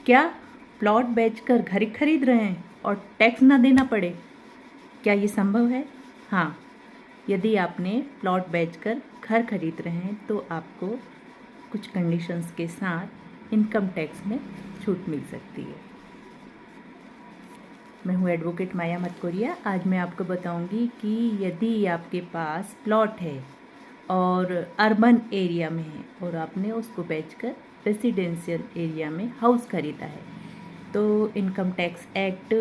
क्या प्लॉट बेचकर घर खरीद रहे हैं और टैक्स ना देना पड़े? क्या ये संभव है? हाँ, यदि आपने प्लॉट बेचकर घर खरीद रहे हैं तो आपको कुछ कंडीशंस के साथ इनकम टैक्स में छूट मिल सकती है। मैं हूँ एडवोकेट माया मतकोरिया। आज मैं आपको बताऊंगी कि यदि आपके पास प्लॉट है और अर्बन एरिया में है और आपने उसको बेचकर रेसिडेंशियल एरिया में हाउस खरीदा है तो इनकम टैक्स एक्ट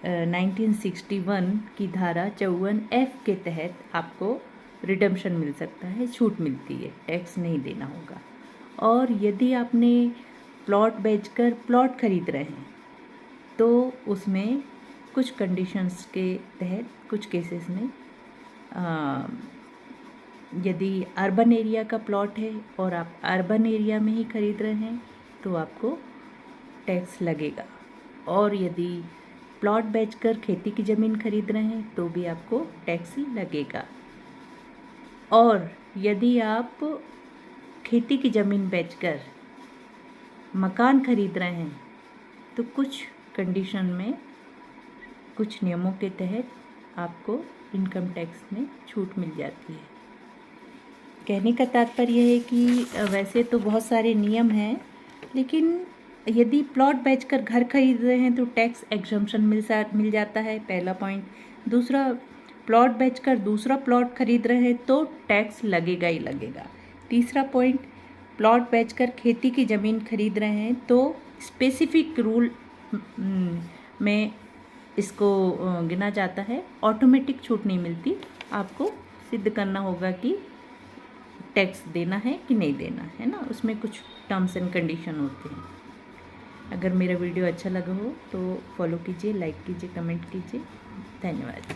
1961 की धारा 54F के तहत आपको रिडम्पशन मिल सकता है, छूट मिलती है, टैक्स नहीं देना होगा। और यदि आपने प्लॉट बेचकर प्लॉट खरीद रहे हैं तो उसमें कुछ कंडीशंस के तहत कुछ केसेस में यदि अर्बन एरिया का प्लॉट है और आप अर्बन एरिया में ही खरीद रहे हैं तो आपको टैक्स लगेगा। और यदि प्लॉट बेचकर खेती की ज़मीन खरीद रहे हैं तो भी आपको टैक्स लगेगा। और यदि आप खेती की ज़मीन बेचकर मकान खरीद रहे हैं तो कुछ कंडीशन में, कुछ नियमों के तहत आपको इनकम टैक्स में छूट मिल जाती है। कहने का तात्पर्य है कि वैसे तो बहुत सारे नियम हैं, लेकिन यदि प्लॉट बेचकर घर खरीद रहे हैं तो टैक्स एग्जम्पशन मिल जाता है, पहला पॉइंट। दूसरा, प्लॉट बेचकर दूसरा प्लॉट खरीद रहे हैं तो टैक्स लगेगा ही लगेगा। तीसरा पॉइंट, प्लॉट बेचकर खेती की ज़मीन खरीद रहे हैं तो स्पेसिफिक रूल में इसको गिना जाता है, ऑटोमेटिक छूट नहीं मिलती, आपको सिद्ध करना होगा कि टैक्स देना है कि नहीं देना है ना, उसमें कुछ टर्म्स एंड कंडीशन होते हैं। अगर मेरा वीडियो अच्छा लगा हो तो फॉलो कीजिए, लाइक कीजिए, कमेंट कीजिए। धन्यवाद।